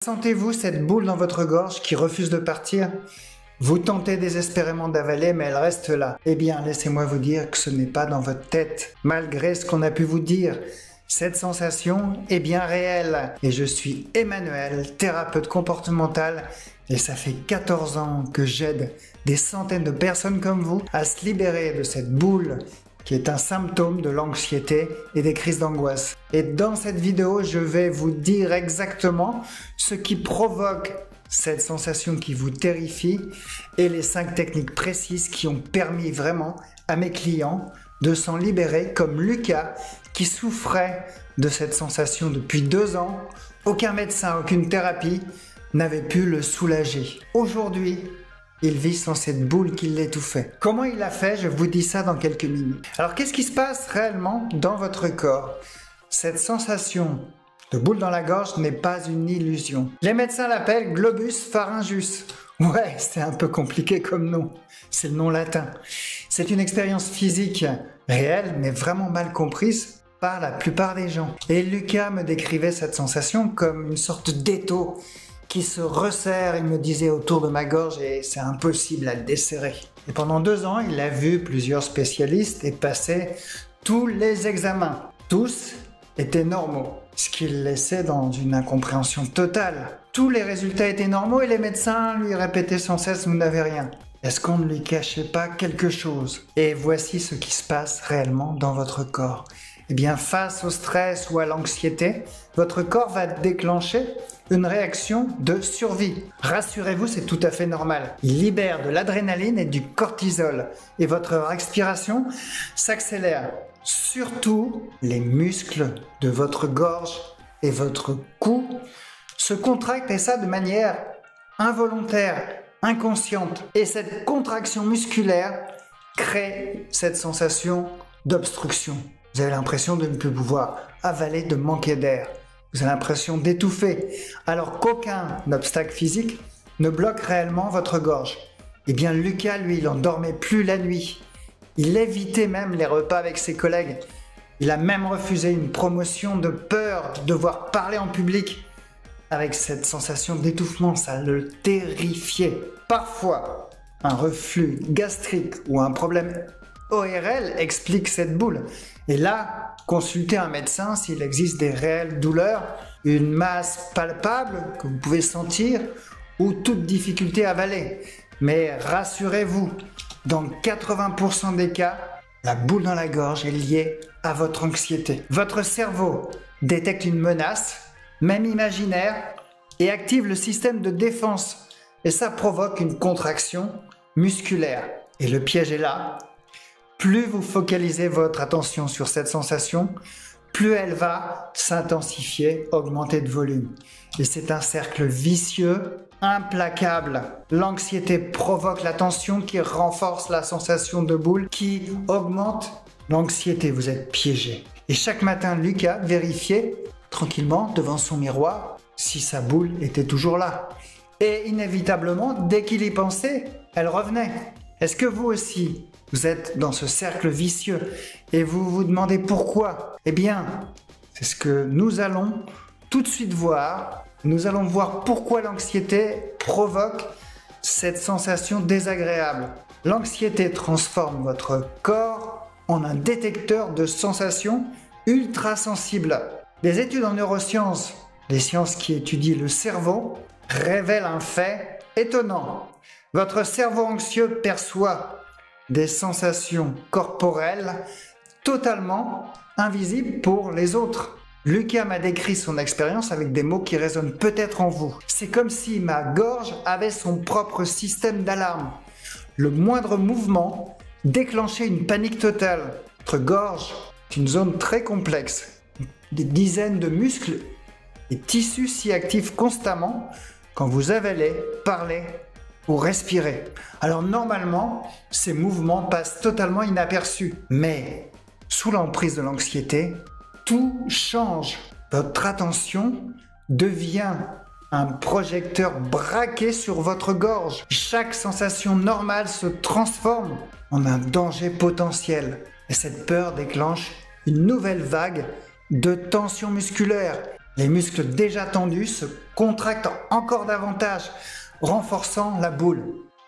Sentez-vous cette boule dans votre gorge qui refuse de partir? Vous tentez désespérément d'avaler, mais elle reste là. Eh bien, laissez-moi vous dire que ce n'est pas dans votre tête. Malgré ce qu'on a pu vous dire, cette sensation est bien réelle. Et je suis Emmanuel, thérapeute comportemental, et ça fait 14 ans que j'aide des centaines de personnes comme vous à se libérer de cette boule qui est un symptôme de l'anxiété et des crises d'angoisse. Et dans cette vidéo, je vais vous dire exactement ce qui provoque cette sensation qui vous terrifie et les 5 techniques précises qui ont permis vraiment à mes clients de s'en libérer, comme Lucas qui souffrait de cette sensation depuis 2 ans. Aucun médecin, aucune thérapie n'avait pu le soulager. Aujourd'hui, il vit sans cette boule qui l'étouffait. Comment il a fait? Je vous dis ça dans quelques minutes. Alors qu'est-ce qui se passe réellement dans votre corps? Cette sensation de boule dans la gorge n'est pas une illusion. Les médecins l'appellent globus pharyngeus. Ouais, c'est un peu compliqué comme nom. C'est le nom latin. C'est une expérience physique réelle, mais vraiment mal comprise par la plupart des gens. Et Lucas me décrivait cette sensation comme une sorte d'étau qui se resserre, il me disait, autour de ma gorge, et c'est impossible à le desserrer. Et pendant 2 ans, il a vu plusieurs spécialistes et passé tous les examens. Tous étaient normaux, ce qui le laissait dans une incompréhension totale. Tous les résultats étaient normaux et les médecins lui répétaient sans cesse « vous n'avez rien ». Est-ce qu'on ne lui cachait pas quelque chose? Et voici ce qui se passe réellement dans votre corps. Eh bien, face au stress ou à l'anxiété, votre corps va déclencher une réaction de survie. Rassurez-vous, c'est tout à fait normal. Il libère de l'adrénaline et du cortisol et votre respiration s'accélère. Surtout, les muscles de votre gorge et votre cou se contractent, et ça de manière involontaire, inconsciente. Et cette contraction musculaire crée cette sensation d'obstruction. Vous avez l'impression de ne plus pouvoir avaler, de manquer d'air. Vous avez l'impression d'étouffer, alors qu'aucun obstacle physique ne bloque réellement votre gorge. Eh bien, Lucas, lui, il n'en dormait plus la nuit. Il évitait même les repas avec ses collègues. Il a même refusé une promotion de peur de devoir parler en public. Avec cette sensation d'étouffement, ça le terrifiait. Parfois, un reflux gastrique ou un problème ORL explique cette boule. Et là, consultez un médecin s'il existe des réelles douleurs, une masse palpable que vous pouvez sentir ou toute difficulté à avaler. Mais rassurez-vous, dans 80% des cas, la boule dans la gorge est liée à votre anxiété. Votre cerveau détecte une menace, même imaginaire, et active le système de défense. Et ça provoque une contraction musculaire. Et le piège est là. Plus vous focalisez votre attention sur cette sensation, plus elle va s'intensifier, augmenter de volume. Et c'est un cercle vicieux, implacable. L'anxiété provoque la tension qui renforce la sensation de boule, qui augmente l'anxiété. Vous êtes piégé. Et chaque matin, Lucas vérifiait tranquillement devant son miroir si sa boule était toujours là. Et inévitablement, dès qu'il y pensait, elle revenait. Est-ce que vous aussi, vous êtes dans ce cercle vicieux et vous vous demandez pourquoi? Eh bien, c'est ce que nous allons tout de suite voir. Nous allons voir pourquoi l'anxiété provoque cette sensation désagréable. L'anxiété transforme votre corps en un détecteur de sensations ultra sensibles. Des études en neurosciences, des sciences qui étudient le cerveau, révèlent un fait étonnant. Votre cerveau anxieux perçoit des sensations corporelles totalement invisibles pour les autres. Lucas m'a décrit son expérience avec des mots qui résonnent peut-être en vous. C'est comme si ma gorge avait son propre système d'alarme. Le moindre mouvement déclenchait une panique totale. Votre gorge est une zone très complexe. Des dizaines de muscles et tissus s'y activent constamment quand vous avalez, parlez ou respirez. Alors normalement, ces mouvements passent totalement inaperçus. Mais sous l'emprise de l'anxiété, tout change. Votre attention devient un projecteur braqué sur votre gorge. Chaque sensation normale se transforme en un danger potentiel. Et cette peur déclenche une nouvelle vague de tension musculaire. Les muscles déjà tendus se contractent encore davantage, renforçant la boule.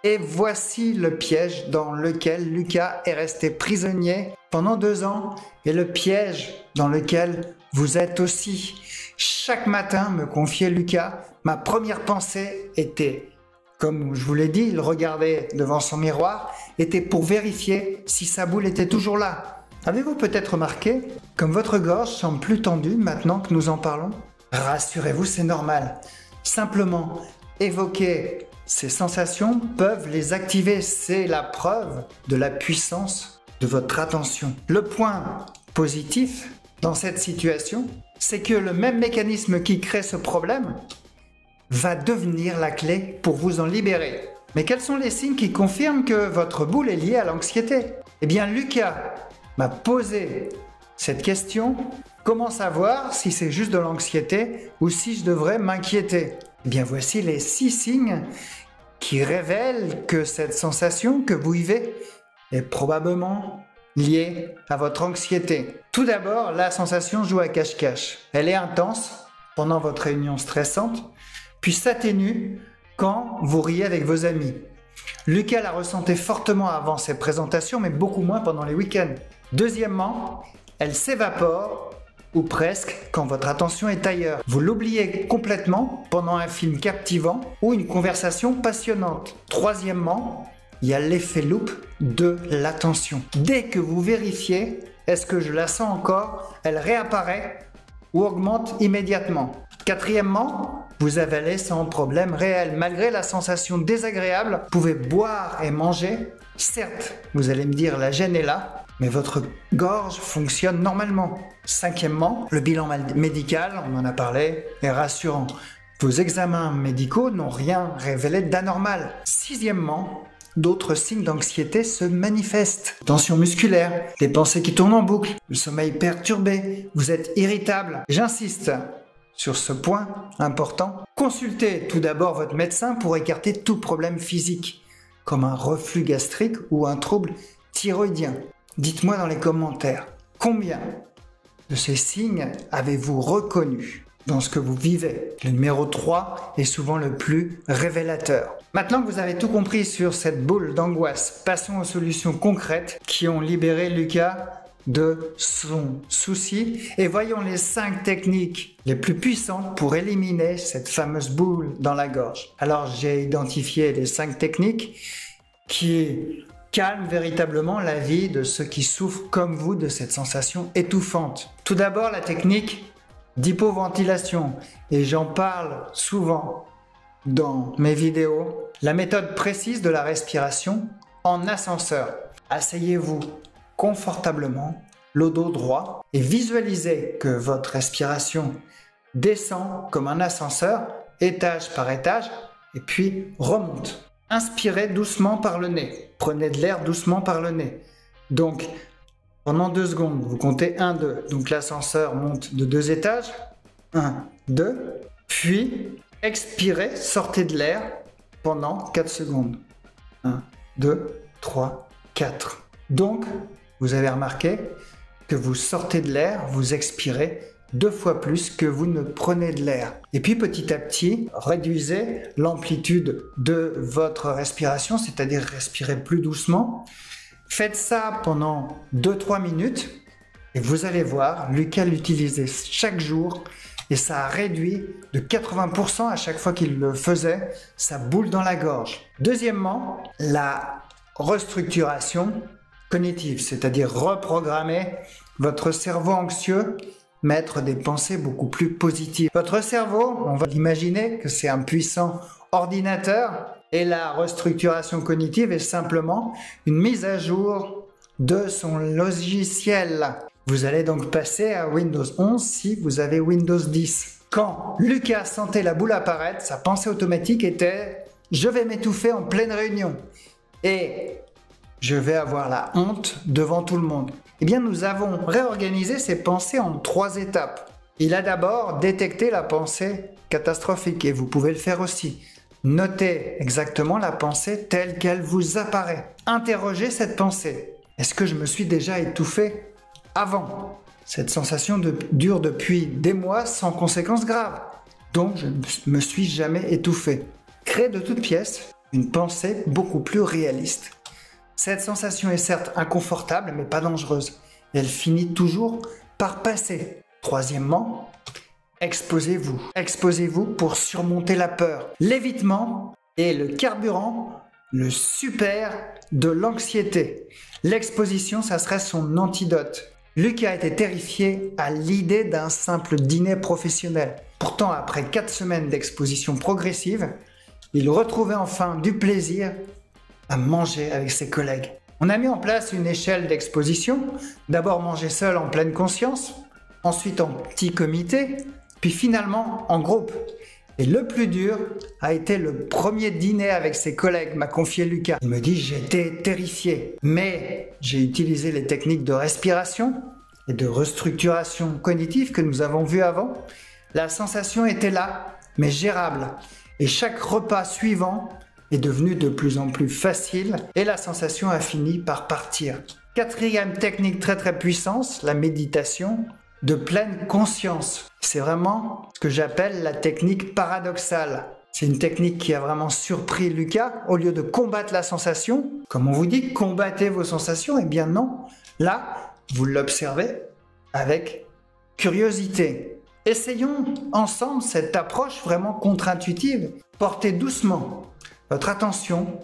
Et voici le piège dans lequel Lucas est resté prisonnier pendant 2 ans et le piège dans lequel vous êtes aussi. Chaque matin, me confiait Lucas, ma première pensée était, comme je vous l'ai dit, il regardait devant son miroir, était pour vérifier si sa boule était toujours là. Avez-vous peut-être remarqué, comme votre gorge semble plus tendue maintenant que nous en parlons? Rassurez-vous, c'est normal. Simplement, évoquer ces sensations peuvent les activer. C'est la preuve de la puissance de votre attention. Le point positif dans cette situation, c'est que le même mécanisme qui crée ce problème va devenir la clé pour vous en libérer. Mais quels sont les signes qui confirment que votre boule est liée à l'anxiété? Eh bien, Lucas m'a posé cette question. Comment savoir si c'est juste de l'anxiété ou si je devrais m'inquiéter? Eh bien, voici les 6 signes qui révèlent que cette sensation que vous vivez est probablement liée à votre anxiété. Tout d'abord, la sensation joue à cache-cache. Elle est intense pendant votre réunion stressante, puis s'atténue quand vous riez avec vos amis. Lucas la ressentait fortement avant ses présentations, mais beaucoup moins pendant les week-ends. Deuxièmement, elle s'évapore ou presque quand votre attention est ailleurs. Vous l'oubliez complètement pendant un film captivant ou une conversation passionnante. Troisièmement, il y a l'effet loupe de l'attention. Dès que vous vérifiez, est-ce que je la sens encore, elle réapparaît ou augmente immédiatement. Quatrièmement, vous avalez sans problème réel. Malgré la sensation désagréable, vous pouvez boire et manger. Certes, vous allez me dire la gêne est là, mais votre gorge fonctionne normalement. Cinquièmement, le bilan médical, on en a parlé, est rassurant. Vos examens médicaux n'ont rien révélé d'anormal. Sixièmement, d'autres signes d'anxiété se manifestent. Tension musculaire, des pensées qui tournent en boucle, le sommeil perturbé, vous êtes irritable. J'insiste sur ce point important. Consultez tout d'abord votre médecin pour écarter tout problème physique, comme un reflux gastrique ou un trouble thyroïdien. Dites-moi dans les commentaires, combien de ces signes avez-vous reconnu dans ce que vous vivez? Le numéro 3 est souvent le plus révélateur. Maintenant que vous avez tout compris sur cette boule d'angoisse, passons aux solutions concrètes qui ont libéré Lucas de son souci et voyons les 5 techniques les plus puissantes pour éliminer cette fameuse boule dans la gorge. Alors j'ai identifié les 5 techniques qui calment véritablement la vie de ceux qui souffrent comme vous de cette sensation étouffante. Tout d'abord, la technique d'hypoventilation, et j'en parle souvent dans mes vidéos, la méthode précise de la respiration en ascenseur. Asseyez-vous confortablement, le dos droit, et visualisez que votre respiration descend comme un ascenseur, étage par étage, et puis remonte. Inspirez doucement par le nez. Prenez de l'air doucement par le nez. Donc, pendant 2 secondes, vous comptez 1, 2. Donc l'ascenseur monte de 2 étages. 1, 2. Puis, expirez, sortez de l'air pendant 4 secondes. 1, 2, 3, 4. Donc, vous avez remarqué que vous sortez de l'air, vous expirez 2 fois plus que vous ne prenez de l'air. Et puis petit à petit, réduisez l'amplitude de votre respiration, c'est-à-dire respirez plus doucement. Faites ça pendant 2-3 minutes et vous allez voir, Lucas l'utilisait chaque jour et ça a réduit de 80% à chaque fois qu'il le faisait, sa boule dans la gorge. Deuxièmement, la restructuration cognitive, c'est-à-dire reprogrammer votre cerveau anxieux, mettre des pensées beaucoup plus positives. Votre cerveau, on va l'imaginer que c'est un puissant ordinateur et la restructuration cognitive est simplement une mise à jour de son logiciel. Vous allez donc passer à Windows 11 si vous avez Windows 10. Quand Lucas sentait la boule apparaître, sa pensée automatique était « Je vais m'étouffer en pleine réunion et je vais avoir la honte devant tout le monde ». Eh bien, nous avons réorganisé ses pensées en 3 étapes. Il a d'abord détecté la pensée catastrophique et vous pouvez le faire aussi. Notez exactement la pensée telle qu'elle vous apparaît. Interrogez cette pensée. Est-ce que je me suis déjà étouffé avant? Cette sensation dure depuis des mois sans conséquences graves, donc je ne me suis jamais étouffé. Crée de toutes pièces une pensée beaucoup plus réaliste. Cette sensation est certes inconfortable, mais pas dangereuse. Elle finit toujours par passer. Troisièmement, exposez-vous. Exposez-vous pour surmonter la peur. L'évitement est le carburant, le super de l'anxiété. L'exposition, ça serait son antidote. Lucas était terrifié à l'idée d'un simple dîner professionnel. Pourtant, après 4 semaines d'exposition progressive, il retrouvait enfin du plaisir à manger avec ses collègues. On a mis en place une échelle d'exposition. D'abord manger seul en pleine conscience, ensuite en petit comité, puis finalement en groupe. Et le plus dur a été le premier dîner avec ses collègues, m'a confié Lucas. Il me dit: j'étais terrifié, mais j'ai utilisé les techniques de respiration et de restructuration cognitive que nous avons vues avant. La sensation était là, mais gérable. Et chaque repas suivant est devenu de plus en plus facile et la sensation a fini par partir. Quatrième technique très puissante, la méditation de pleine conscience. C'est vraiment ce que j'appelle la technique paradoxale. C'est une technique qui a vraiment surpris Lucas. Au lieu de combattre la sensation, comme on vous dit, combattez vos sensations, eh bien non. Là, vous l'observez avec curiosité. Essayons ensemble cette approche vraiment contre-intuitive. Portez doucement votre attention,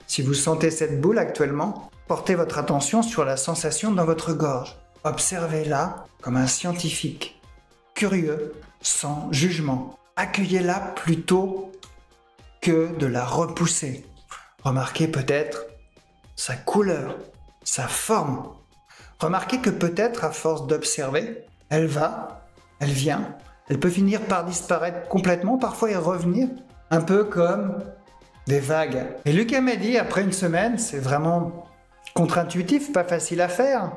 si vous sentez cette boule actuellement, portez votre attention sur la sensation dans votre gorge. Observez-la comme un scientifique, curieux, sans jugement. Accueillez-la plutôt que de la repousser. Remarquez peut-être sa couleur, sa forme. Remarquez que peut-être à force d'observer, elle va, elle vient, elle peut finir par disparaître complètement, parfois y revenir, un peu comme des vagues. Et Lucas m'a dit, après une semaine, c'est vraiment contre-intuitif, pas facile à faire,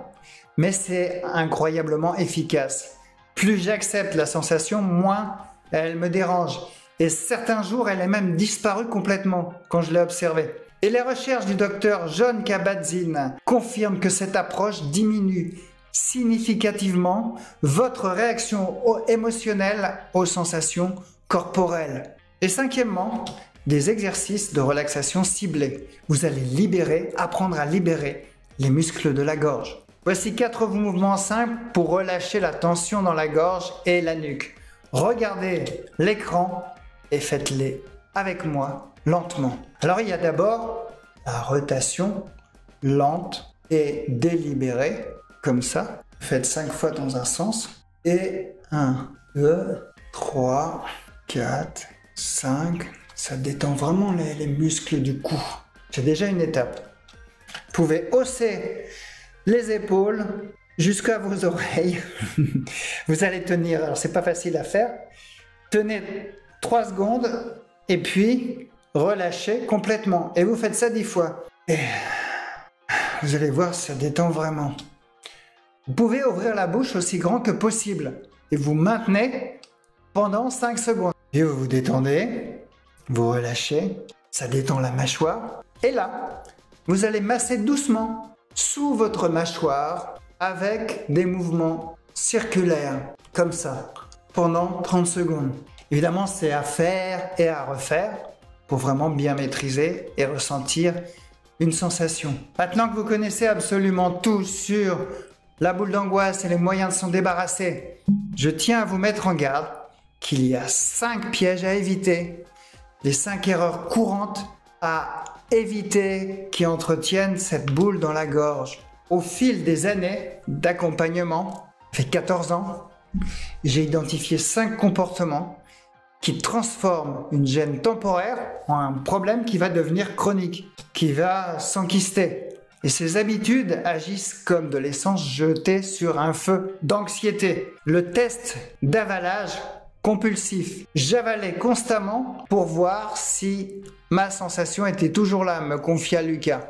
mais c'est incroyablement efficace. Plus j'accepte la sensation, moins elle me dérange. Et certains jours, elle est même disparue complètement quand je l'ai observée. Et les recherches du docteur John Kabat-Zinn confirment que cette approche diminue significativement votre réaction émotionnelle aux sensations corporelles. Et cinquièmement, des exercices de relaxation ciblés. Vous allez apprendre à libérer les muscles de la gorge. Voici 4 mouvements simples pour relâcher la tension dans la gorge et la nuque. Regardez l'écran et faites-les avec moi lentement. Alors il y a d'abord la rotation lente et délibérée, comme ça. Faites 5 fois dans un sens. Et 1, 2, 3, 4, 5... Ça détend vraiment les muscles du cou. C'est déjà une étape. Vous pouvez hausser les épaules jusqu'à vos oreilles. Vous allez tenir, alors c'est pas facile à faire. Tenez 3 secondes et puis relâchez complètement. Et vous faites ça 10 fois. Et vous allez voir, ça détend vraiment. Vous pouvez ouvrir la bouche aussi grand que possible. Et vous maintenez pendant 5 secondes. Et vous vous détendez. Vous relâchez, ça détend la mâchoire. Et là, vous allez masser doucement sous votre mâchoire avec des mouvements circulaires, comme ça, pendant 30 secondes. Évidemment, c'est à faire et à refaire pour vraiment bien maîtriser et ressentir une sensation. Maintenant que vous connaissez absolument tout sur la boule d'angoisse et les moyens de s'en débarrasser, je tiens à vous mettre en garde qu'il y a 5 pièges à éviter. Les 5 erreurs courantes à éviter qui entretiennent cette boule dans la gorge. Au fil des années d'accompagnement, ça fait 14 ans, j'ai identifié 5 comportements qui transforment une gêne temporaire en un problème qui va devenir chronique, qui va s'enquister. Et ces habitudes agissent comme de l'essence jetée sur un feu d'anxiété. Le test d'avalage compulsif. J'avalais constamment pour voir si ma sensation était toujours là, me confia Lucas.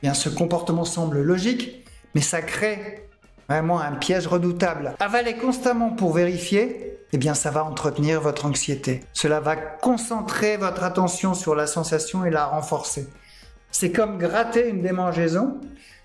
Bien, ce comportement semble logique, mais ça crée vraiment un piège redoutable. Avaler constamment pour vérifier, eh bien ça va entretenir votre anxiété. Cela va concentrer votre attention sur la sensation et la renforcer. C'est comme gratter une démangeaison,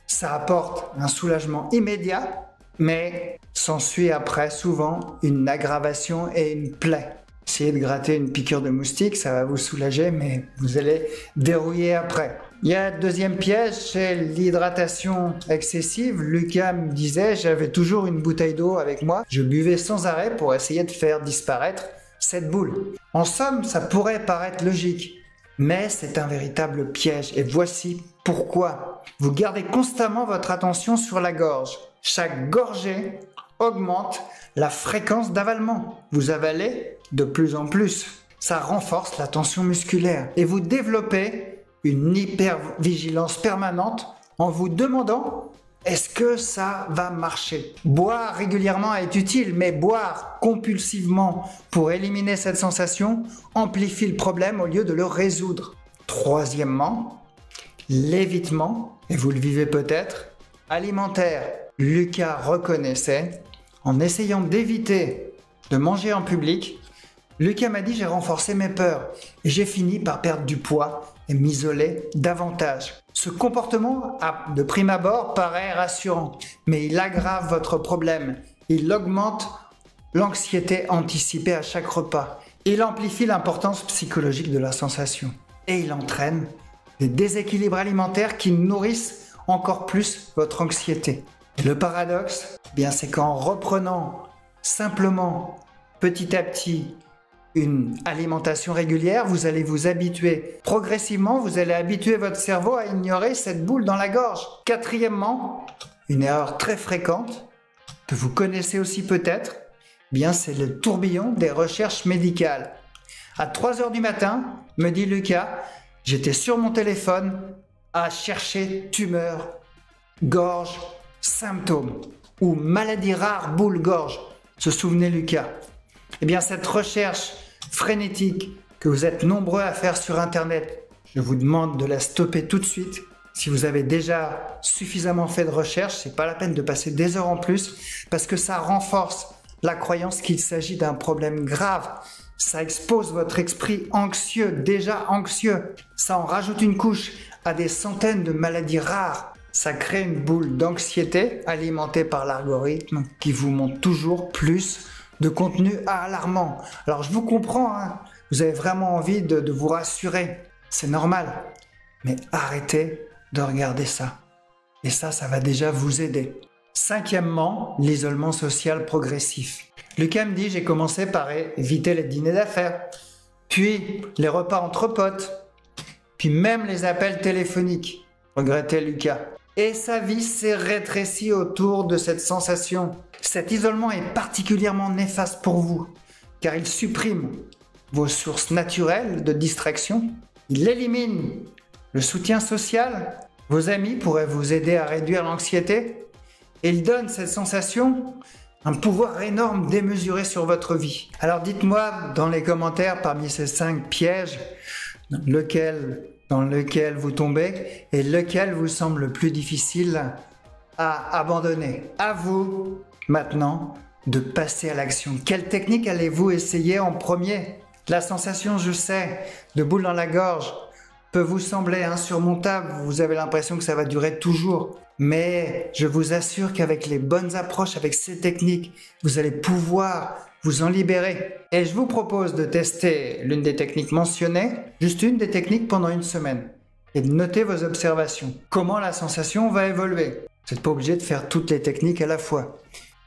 ça apporte un soulagement immédiat, mais S'ensuit après souvent une aggravation et une plaie. Essayez de gratter une piqûre de moustique, ça va vous soulager, mais vous allez dérouiller après. Il y a un deuxième piège, c'est l'hydratation excessive. Lucas me disait, j'avais toujours une bouteille d'eau avec moi. Je buvais sans arrêt pour essayer de faire disparaître cette boule. En somme, ça pourrait paraître logique, mais c'est un véritable piège. Et voici pourquoi. Vous gardez constamment votre attention sur la gorge. Chaque gorgée augmente la fréquence d'avalement. Vous avalez de plus en plus. Ça renforce la tension musculaire. Et vous développez une hypervigilance permanente en vous demandant est-ce que ça va marcher? Boire régulièrement est utile, mais boire compulsivement pour éliminer cette sensation amplifie le problème au lieu de le résoudre. Troisièmement, l'évitement, et vous le vivez peut-être, alimentaire. Lucas reconnaissait, en essayant d'éviter de manger en public, Lucas m'a dit j'ai renforcé mes peurs et j'ai fini par perdre du poids et m'isoler davantage. Ce comportement, de prime abord, paraît rassurant, mais il aggrave votre problème. Il augmente l'anxiété anticipée à chaque repas. Il amplifie l'importance psychologique de la sensation. Et il entraîne des déséquilibres alimentaires qui nourrissent encore plus votre anxiété. Et le paradoxe, c'est qu'en reprenant simplement, petit à petit, une alimentation régulière, vous allez vous habituer. Progressivement, vous allez habituer votre cerveau à ignorer cette boule dans la gorge. Quatrièmement, une erreur très fréquente, que vous connaissez aussi peut-être, c'est le tourbillon des recherches médicales. À 3 heures du matin, me dit Lucas, j'étais sur mon téléphone à chercher tumeur, gorge, symptômes ou maladie rare boule-gorge. Se souvenez Lucas. Cette recherche frénétique que vous êtes nombreux à faire sur Internet, je vous demande de la stopper tout de suite. Si vous avez déjà suffisamment fait de recherche, c'est pas la peine de passer des heures en plus parce que ça renforce la croyance qu'il s'agit d'un problème grave. Ça expose votre esprit anxieux, déjà anxieux. Ça en rajoute une couche à des centaines de maladies rares. Ça crée une boule d'anxiété alimentée par l'algorithme qui vous montre toujours plus de contenu alarmant. Alors je vous comprends, vous avez vraiment envie de vous rassurer, c'est normal, mais arrêtez de regarder ça. Et ça va déjà vous aider. Cinquièmement, l'isolement social progressif. Lucas me dit, j'ai commencé par éviter les dîners d'affaires, puis les repas entre potes, puis même les appels téléphoniques. Regrettait Lucas. Et sa vie s'est rétrécie autour de cette sensation. Cet isolement est particulièrement néfaste pour vous, car il supprime vos sources naturelles de distraction, il élimine le soutien social, vos amis pourraient vous aider à réduire l'anxiété, et il donne cette sensation un pouvoir énorme démesuré sur votre vie. Alors dites-moi dans les commentaires, parmi ces 5 pièges, dans lequel vous tombez et lequel vous semble le plus difficile à abandonner. À vous maintenant de passer à l'action. Quelle technique allez-vous essayer en premier? La sensation, je sais, de boule dans la gorge peut vous sembler insurmontable. Vous avez l'impression que ça va durer toujours. Mais je vous assure qu'avec les bonnes approches, avec ces techniques, vous allez pouvoir vous en libérer. Et je vous propose de tester l'une des techniques mentionnées, juste une des techniques pendant une semaine, et de noter vos observations. Comment la sensation va évoluer. Vous n'êtes pas obligé de faire toutes les techniques à la fois.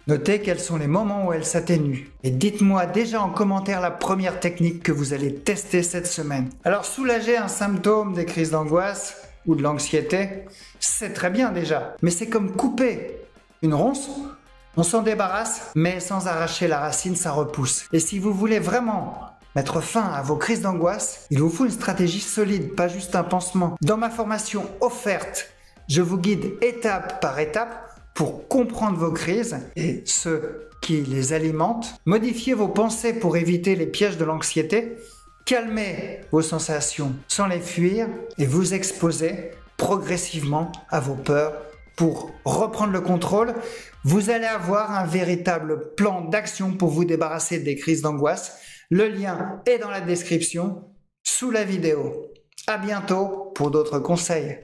Notez quels sont les moments où elle s'atténue. Et dites-moi déjà en commentaire la première technique que vous allez tester cette semaine. Alors soulager un symptôme des crises d'angoisse ou de l'anxiété, c'est très bien déjà. Mais c'est comme couper une ronce. On s'en débarrasse, mais sans arracher la racine, ça repousse. Et si vous voulez vraiment mettre fin à vos crises d'angoisse, il vous faut une stratégie solide, pas juste un pansement. Dans ma formation offerte, je vous guide étape par étape pour comprendre vos crises et ce qui les alimente, modifier vos pensées pour éviter les pièges de l'anxiété, calmer vos sensations sans les fuir et vous exposer progressivement à vos peurs pour reprendre le contrôle. Vous allez avoir un véritable plan d'action pour vous débarrasser des crises d'angoisse. Le lien est dans la description sous la vidéo. À bientôt pour d'autres conseils.